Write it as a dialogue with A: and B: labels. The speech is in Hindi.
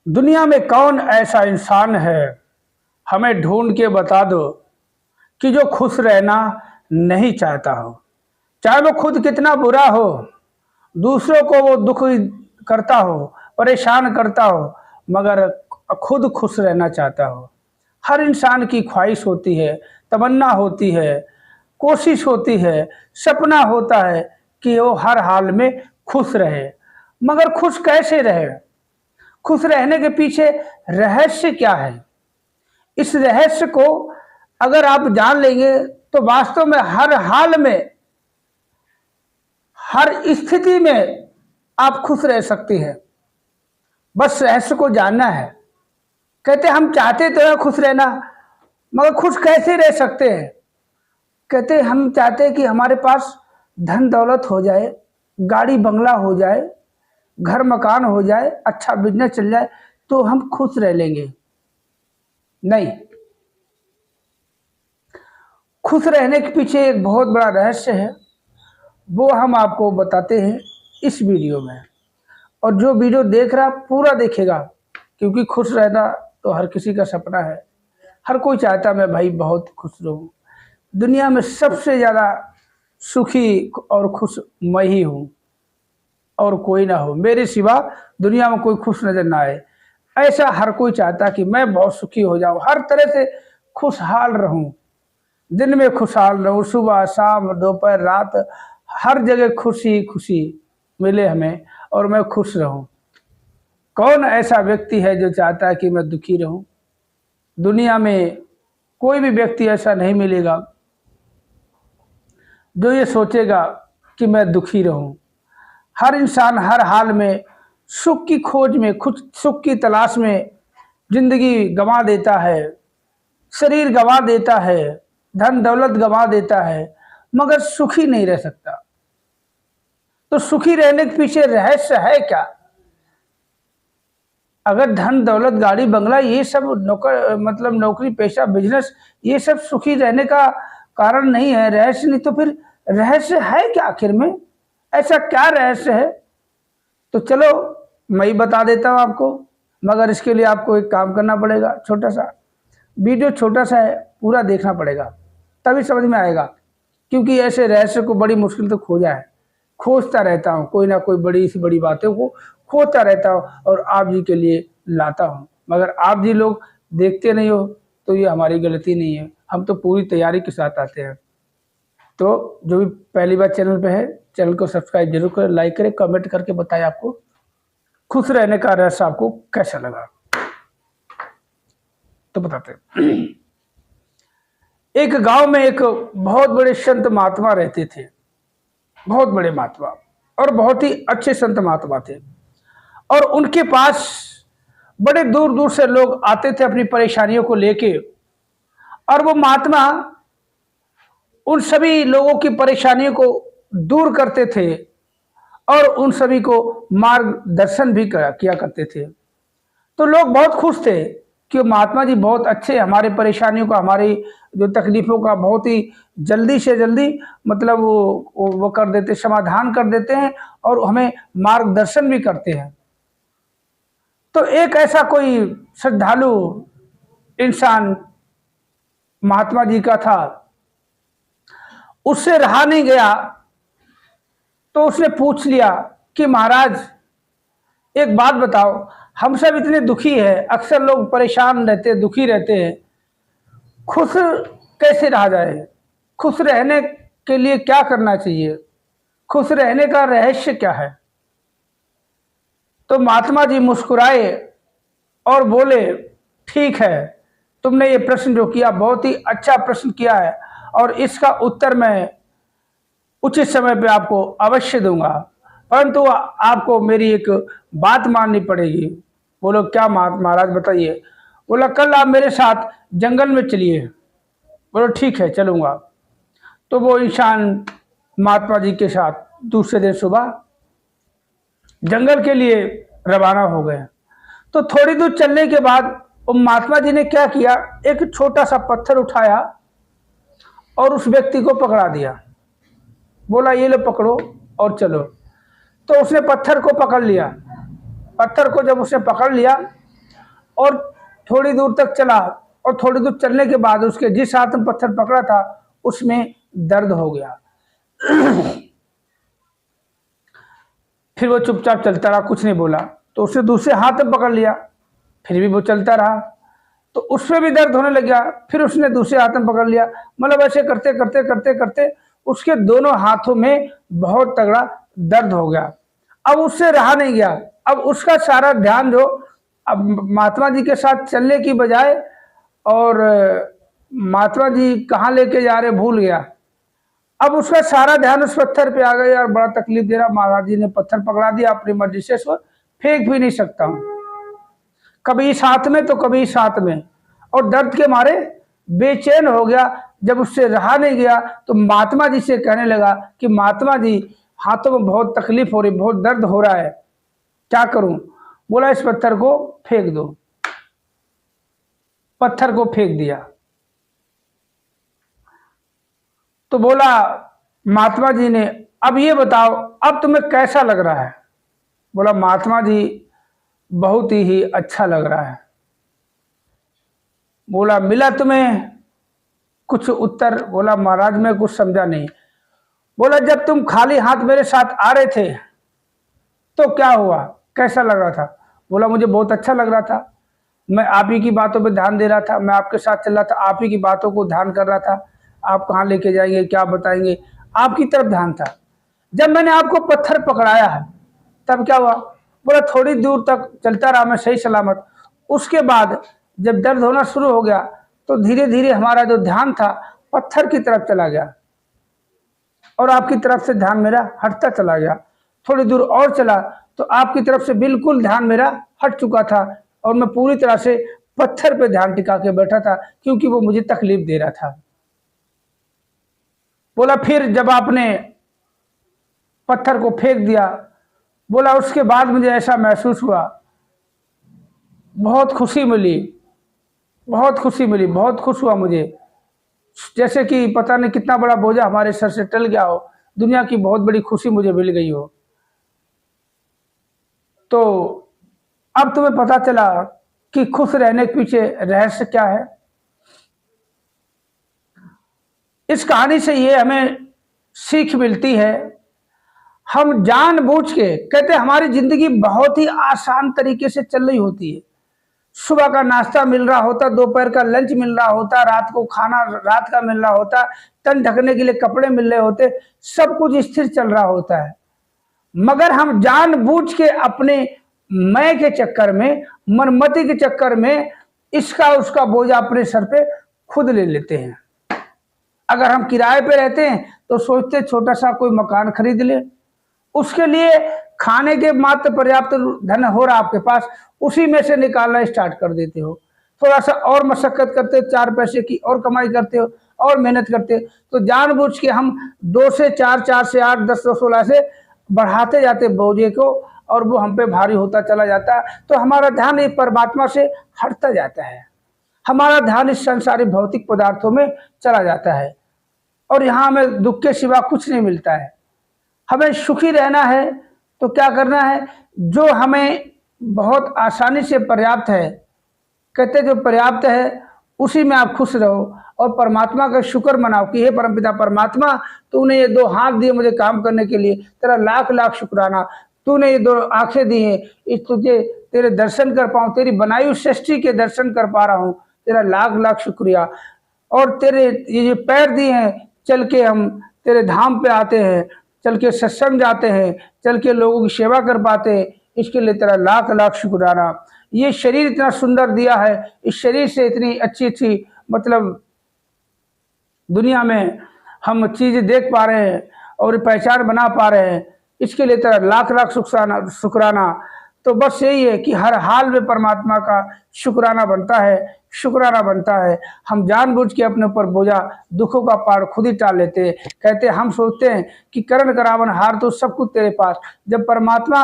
A: दुनिया में कौन ऐसा इंसान है, हमें ढूंढ के बता दो कि जो खुश रहना नहीं चाहता हो। चाहे वो खुद कितना बुरा हो, दूसरों को वो दुख करता हो, परेशान करता हो, मगर खुद खुश रहना चाहता हो। हर इंसान की ख्वाहिश होती है, तमन्ना होती है, कोशिश होती है, सपना होता है कि वो हर हाल में खुश रहे। मगर खुश कैसे रहे? खुश रहने के पीछे रहस्य क्या है? इस रहस्य को अगर आप जान लेंगे तो वास्तव में हर हाल में, हर स्थिति में आप खुश रह सकते हैं। बस रहस्य को जानना है। कहते हम चाहते तो है खुश रहना, मगर खुश कैसे रह सकते हैं? कहते हम चाहते हैं कि हमारे पास धन दौलत हो जाए, गाड़ी बंगला हो जाए, घर मकान हो जाए, अच्छा बिजनेस चल जाए तो हम खुश रह लेंगे। नहीं, खुश रहने के पीछे एक बहुत बड़ा रहस्य है, वो हम आपको बताते हैं इस वीडियो में। और जो वीडियो देख रहा पूरा देखेगा, क्योंकि खुश रहना तो हर किसी का सपना है। हर कोई चाहता मैं भाई बहुत खुश रहूं। दुनिया में सबसे ज़्यादा सुखी और खुश मैं ही हूँ और कोई ना हो, मेरे सिवा दुनिया में कोई खुश नजर ना आए। ऐसा हर कोई चाहता कि मैं बहुत सुखी हो जाऊं, हर तरह से खुशहाल रहूं, दिन में खुशहाल रहूं, सुबह शाम दोपहर रात हर जगह खुशी खुशी मिले हमें और मैं खुश रहूं। कौन ऐसा व्यक्ति है जो चाहता है कि मैं दुखी रहूं? दुनिया में कोई भी व्यक्ति ऐसा नहीं मिलेगा जो ये सोचेगा कि मैं दुखी रहूं। हर इंसान हर हाल में सुख की खोज में, खुद सुख की तलाश में जिंदगी गंवा देता है, शरीर गंवा देता है, धन दौलत गंवा देता है, मगर सुखी नहीं रह सकता। तो सुखी रहने के पीछे रहस्य है क्या? अगर धन दौलत गाड़ी बंगला ये सब नौकरी पेशा बिजनेस ये सब सुखी रहने का कारण नहीं है, रहस्य नहीं, तो फिर रहस्य है क्या आखिर में? ऐसा क्या रहस्य है? तो चलो मैं ही बता देता हूँ आपको, मगर इसके लिए आपको एक काम करना पड़ेगा। छोटा सा वीडियो, छोटा सा है, पूरा देखना पड़ेगा तभी समझ में आएगा। क्योंकि ऐसे रहस्य को बड़ी मुश्किल से खोजा है, खोजता रहता हूँ, कोई ना कोई बड़ी सी बड़ी बातों को खोजता रहता हूँ और आप जी के लिए लाता हूँ। मगर आप जी लोग देखते नहीं हो तो ये हमारी गलती नहीं है, हम तो पूरी तैयारी के साथ आते हैं। तो जो भी पहली बार चैनल पे है, चैनल को सब्सक्राइब जरूर करें, लाइक करें, कमेंट करके बताएं आपको खुश रहने का रहस्य आपको कैसा लगा। तो बताते हैं। एक गांव में एक बहुत बड़े संत महात्मा रहते थे, बहुत बड़े महात्मा और बहुत ही अच्छे संत महात्मा थे। और उनके पास बड़े दूर दूर से लोग आते थे अपनी परेशानियों को लेके, और वो महात्मा उन सभी लोगों की परेशानियों को दूर करते थे और उन सभी को मार्गदर्शन भी किया करते थे। तो लोग बहुत खुश थे कि महात्मा जी बहुत अच्छे, हमारे परेशानियों का, हमारी जो तकलीफों का बहुत ही जल्दी से जल्दी मतलब वो कर देते, समाधान कर देते हैं और हमें मार्गदर्शन भी करते हैं। तो एक ऐसा कोई श्रद्धालु इंसान महात्मा जी का था, उससे रहा नहीं गया, तो उसने पूछ लिया कि महाराज एक बात बताओ, हम सब इतने दुखी हैं, अक्सर लोग परेशान रहते हैं, दुखी रहते हैं, खुश कैसे रहा जाए? खुश रहने के लिए क्या करना चाहिए? खुश रहने का रहस्य क्या है? तो महात्मा जी मुस्कुराए और बोले, ठीक है, तुमने ये प्रश्न जो किया बहुत ही अच्छा प्रश्न किया है और इसका उत्तर मैं उचित समय पे आपको अवश्य दूंगा, परंतु आपको मेरी एक बात माननी पड़ेगी। बोलो क्या महाराज बताइए? बोला कल आप मेरे साथ जंगल में चलिए। बोलो ठीक है चलूंगा। तो वो इंसान महात्मा जी के साथ दूसरे दिन सुबह जंगल के लिए रवाना हो गए। तो थोड़ी दूर चलने के बाद महात्मा जी ने क्या किया, एक छोटा सा पत्थर उठाया और उस व्यक्ति को पकड़ा दिया। बोला ये लो पकड़ो और चलो। तो उसने पत्थर को पकड़ लिया। पत्थर को जब उसने पकड़ लिया और थोड़ी दूर तक चला, और थोड़ी दूर चलने के बाद उसके जिस हाथ में पत्थर पकड़ा था उसमें दर्द हो गया। फिर वो चुपचाप चलता रहा, कुछ नहीं बोला। तो उसने दूसरे हाथ में पकड़ लिया, फिर भी वो चलता रहा, तो उसमें भी दर्द होने लग गया। फिर उसने दूसरे हाथ में पकड़ लिया। मतलब ऐसे करते करते करते करते उसके दोनों हाथों में बहुत तगड़ा दर्द हो गया। अब उससे रहा नहीं गया। अब उसका सारा ध्यान जो अब महात्मा जी के साथ चलने की बजाय, और महात्मा जी कहाँ लेके जा रहे भूल गया। अब उसका सारा ध्यान उस पत्थर पे आ गया। यार बड़ा तकलीफ दे रहा, महाराज जी ने पत्थर पकड़ा दिया अपनी मर्जी से, इसको फेंक भी नहीं सकता हूँ, कभी इस हाथ में तो कभी इस हाथ में, और दर्द के मारे बेचैन हो गया। जब उससे रहा नहीं गया तो महात्मा जी से कहने लगा कि महात्मा जी, हाथों में बहुत तकलीफ हो रही, बहुत दर्द हो रहा है, क्या करूं? बोला इस पत्थर को फेंक दो। पत्थर को फेंक दिया। तो बोला महात्मा जी ने, अब ये बताओ अब तुम्हें कैसा लग रहा है? बोला महात्मा जी बहुत ही अच्छा लग रहा है। बोला मिला तुम्हें कुछ उत्तर? बोला महाराज मैं कुछ समझा नहीं। बोला जब तुम खाली हाथ मेरे साथ आ रहे थे तो क्या हुआ, कैसा लग रहा था? बोला मुझे बहुत अच्छा लग रहा था, मैं आप ही की बातों पे ध्यान दे रहा था, मैं आपके साथ चल रहा था, आप ही की बातों को ध्यान कर रहा था, आप कहाँ लेके जाएंगे, क्या बताएंगे, आपकी तरफ ध्यान था। जब मैंने आपको पत्थर पकड़ाया है तब क्या हुआ? बोला थोड़ी दूर तक चलता रहा मैं सही सलामत। उसके बाद जब दर्द होना शुरू हो गया तो धीरे धीरे हमारा जो ध्यान था पत्थर की तरफ चला गया, और आपकी तरफ से ध्यान मेरा हटता चला गया। थोड़ी दूर और चला तो आपकी तरफ से बिल्कुल ध्यान मेरा हट चुका था, और मैं पूरी तरह से पत्थर पे ध्यान टिका के बैठा था, क्योंकि वो मुझे तकलीफ दे रहा था। बोला फिर जब आपने पत्थर को फेंक दिया, बोला उसके बाद मुझे ऐसा महसूस हुआ, बहुत खुशी मिली, बहुत खुशी मिली, बहुत खुश हुआ मुझे, जैसे कि पता नहीं कितना बड़ा बोझा हमारे सर से टल गया हो, दुनिया की बहुत बड़ी खुशी मुझे मिल गई हो। तो अब तुम्हें पता चला कि खुश रहने के पीछे रहस्य क्या है। इस कहानी से ये हमें सीख मिलती है, हम जानबूझ के कहते हमारी जिंदगी बहुत ही आसान तरीके से चल रही होती है। सुबह का नाश्ता मिल रहा होता, दोपहर का लंच मिल रहा होता, रात को खाना रात का मिल रहा होता, तन ढकने के लिए कपड़े मिल रहे होते, सब कुछ स्थिर चल रहा होता है। मगर हम जानबूझ के अपने मैं के चक्कर में, मनमति के चक्कर में इसका उसका बोझा अपने सर पे खुद ले लेते हैं। अगर हम किराए पे रहते हैं तो सोचते छोटा सा कोई मकान खरीद ले, उसके लिए खाने के मात्र पर्याप्त धन हो रहा आपके पास, उसी में से निकालना स्टार्ट कर देते हो। थोड़ा सा और मशक्कत करते हो, 4 पैसे की और कमाई करते हो, और मेहनत करते हो, तो जानबूझ के हम 2 से 4, 4 से 8, 10 से 16 से बढ़ाते जाते बोझे को, और वो हम पे भारी होता चला जाता है। तो हमारा ध्यान एक परमात्मा से हटता जाता है, हमारा ध्यान इस संसारी भौतिक पदार्थों में चला जाता है, और यहाँ हमें दुख के सिवा कुछ नहीं मिलता है। हमें सुखी रहना है तो क्या करना है? जो हमें बहुत आसानी से पर्याप्त है, कहते जो पर्याप्त है उसी में आप खुश रहो, और परमात्मा का शुक्र मनाओ कि हे परमपिता परमात्मा, तूने ये 2 हाथ दिए मुझे काम करने के लिए, तेरा लाख लाख शुक्राना। तूने ये 2 आंखें दी हैं, इस तुझे तेरे दर्शन कर पाऊँ, तेरी बनाई हुई सृष्टि के दर्शन कर पा रहा हूँ, तेरा लाख लाख शुक्रिया। और तेरे ये पैर दिए हैं, चल के हम तेरे धाम पे आते हैं, चल के सत्संग जाते हैं, चल के लोगों की सेवा कर पाते हैं, इसके लिए तेरा लाख लाख शुक्राना। ये शरीर इतना सुंदर दिया है, इस शरीर से इतनी अच्छी अच्छी मतलब दुनिया में हम चीज़ें देख पा रहे हैं और पहचान बना पा रहे हैं, इसके लिए तेरा लाख लाख शुक्राना। तो बस यही है कि हर हाल में परमात्मा का शुक्राना बनता है, शुक्राना बनता है। हम जानबूझ के अपने ऊपर बोझा दुखों का पहाड़ खुद ही टाल लेते हैं। कहते हम सोचते हैं कि करण करावन हार तो सब कुछ तेरे पास, जब परमात्मा